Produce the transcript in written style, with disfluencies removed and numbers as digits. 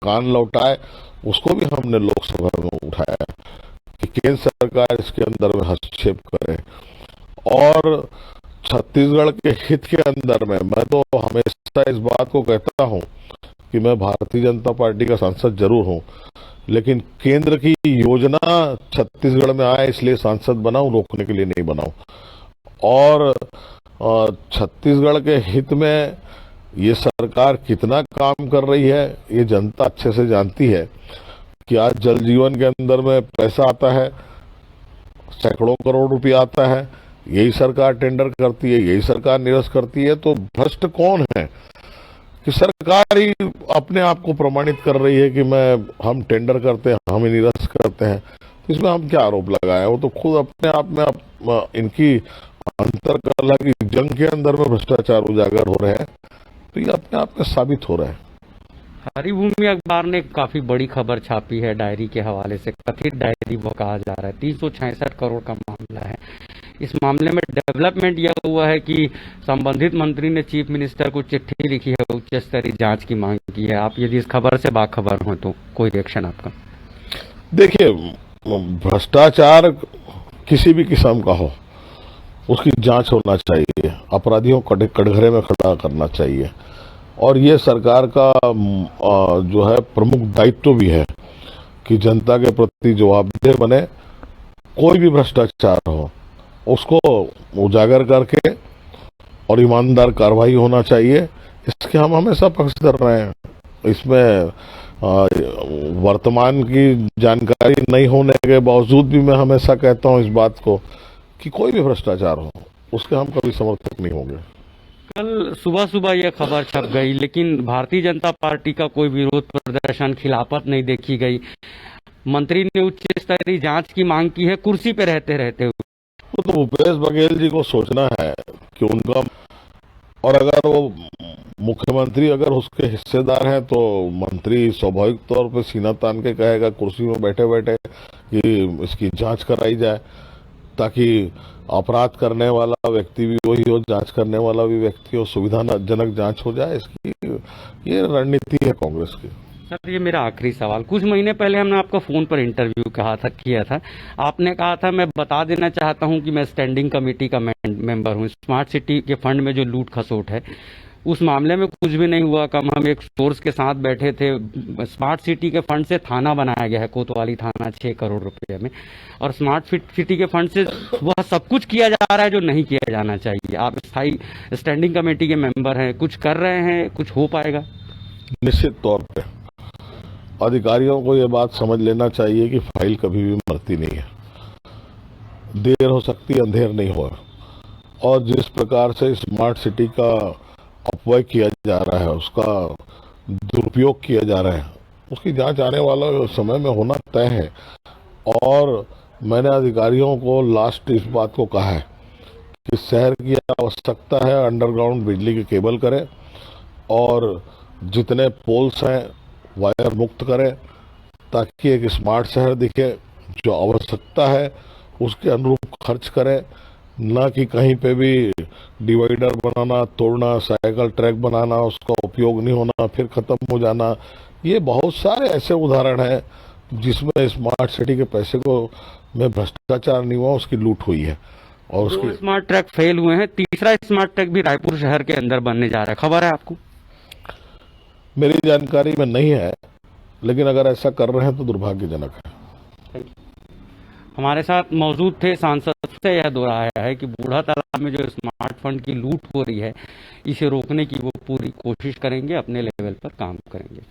कान लौटाए, उसको भी हमने लोकसभा में उठाया कि केंद्र सरकार इसके अंदर में हस्तक्षेप करे। और छत्तीसगढ़ के हित के अंदर में मैं तो हमेशा इस बात को कहता हूं कि मैं भारतीय जनता पार्टी का सांसद जरूर हूं, लेकिन केंद्र की योजना छत्तीसगढ़ में आए इसलिए सांसद बनाऊं, रोकने के लिए नहीं बनाऊं। और छत्तीसगढ़ के हित में ये सरकार कितना काम कर रही है ये जनता अच्छे से जानती है कि आज जल जीवन के अंदर में पैसा आता है, सैकड़ों करोड़ रुपया आता है, यही सरकार टेंडर करती है, यही सरकार निरस्त करती है। तो भ्रष्ट कौन है कि सरकार ही अपने आप को प्रमाणित कर रही है कि हम टेंडर करते हैं, हम ही निरस्त करते हैं। तो इसमें हम क्या आरोप लगाए? वो तो खुद अपने आप में इनकी अंतरकलह की जंग के अंदर में भ्रष्टाचार उजागर हो रहे हैं, तो ये अपने आप में साबित हो रहा है। हरिभूमि अखबार ने काफी बड़ी खबर छापी है डायरी के हवाले से, कथित डायरी वो कहा जा रहा है। 366 करोड़ का मामला है। इस मामले में डेवलपमेंट यह हुआ है कि संबंधित मंत्री ने चीफ मिनिस्टर को चिट्ठी लिखी है, उच्च स्तरीय जांच की मांग की है। आप यदि इस खबर से बाखबर हो तो कोई रिएक्शन आपका? देखिए, भ्रष्टाचार किसी भी किस्म का हो उसकी जांच होना चाहिए, अपराधियों को कटघरे में खड़ा करना चाहिए। और ये सरकार का जो है प्रमुख दायित्व भी है कि जनता के प्रति जवाबदेह बने। कोई भी भ्रष्टाचार हो उसको उजागर करके और ईमानदार कार्रवाई होना चाहिए, इसके हम हमेशा पक्षधर रहे हैं। इसमें वर्तमान की जानकारी नहीं होने के बावजूद भी मैं हमेशा कहता हूं इस बात को कि कोई भी भ्रष्टाचार हो उसके हम कभी समर्थक नहीं होंगे। कल सुबह सुबह यह खबर छप गई, लेकिन भारतीय जनता पार्टी का कोई विरोध प्रदर्शन, खिलाफत नहीं देखी गई। मंत्री ने उच्च स्तरीय जांच की मांग की है कुर्सी पे रहते रहते। वो तो भूपेश बघेल जी को सोचना है कि उनका, और अगर वो मुख्यमंत्री अगर उसके हिस्सेदार हैं तो मंत्री स्वाभाविक तौर पे सीना तान के कहेगा कुर्सी में बैठे बैठे कि इसकी जांच कराई जाए, ताकि अपराध करने वाला व्यक्ति भी वही हो, जांच करने वाला भी व्यक्ति हो, सुविधाजनक जांच हो जाए। इसकी ये रणनीति है कांग्रेस की। सर, ये मेरा आखिरी सवाल। कुछ महीने पहले हमने आपका फोन पर इंटरव्यू किया था। आपने कहा था, मैं बता देना चाहता हूं कि मैं स्टैंडिंग कमेटी का मेंबर हूं। स्मार्ट सिटी के फंड में जो लूट खसोट है उस मामले में कुछ भी नहीं हुआ। कम हम एक सोर्स के साथ बैठे थे। स्मार्ट सिटी के फंड से थाना बनाया गया है, कोतवाली थाना, 6 करोड़ रुपए में। और स्मार्ट सिटी के फंड से वह सब कुछ किया जा रहा है जो नहीं किया जाना चाहिए। आप स्थायी स्टैंडिंग कमेटी के मेंबर हैं, कुछ कर रहे हैं, कुछ हो पाएगा? निश्चित तौर पे अधिकारियों को यह बात समझ लेना चाहिए कि फाइल कभी भी मरती नहीं है। देर हो सकती है, अंधेर नहीं हो। और जिस प्रकार से स्मार्ट सिटी का अपव्यय किया जा रहा है, उसका दुरुपयोग किया जा रहा है, उसकी जांच आने वाला समय में होना तय है। और मैंने अधिकारियों को लास्ट इस बात को कहा है कि शहर की आवश्यकता है अंडरग्राउंड बिजली के केबल करें और जितने पोल्स हैं वायर मुक्त करें, ताकि एक स्मार्ट शहर दिखे। जो आवश्यकता है उसके अनुरूप खर्च करें, ना कि कहीं पे भी डिवाइडर बनाना, तोड़ना, साइकिल ट्रैक बनाना, उसका उपयोग नहीं होना, फिर खत्म हो जाना। ये बहुत सारे ऐसे उदाहरण हैं जिसमें स्मार्ट सिटी के पैसे को में भ्रष्टाचार नहीं हुआ, उसकी लूट हुई है। और उसकी स्मार्ट ट्रैक फेल हुए हैं, तीसरा स्मार्ट ट्रैक भी रायपुर शहर के अंदर बनने जा रहा है। खबर है आपको? मेरी जानकारी में नहीं है, लेकिन अगर ऐसा कर रहे हैं तो दुर्भाग्यजनक है। हमारे साथ मौजूद थे सांसद से यह दोहराया है कि बूढ़ा तालाब में जो स्मार्ट फंड की लूट हो रही है, इसे रोकने की वो पूरी कोशिश करेंगे, अपने लेवल पर काम करेंगे।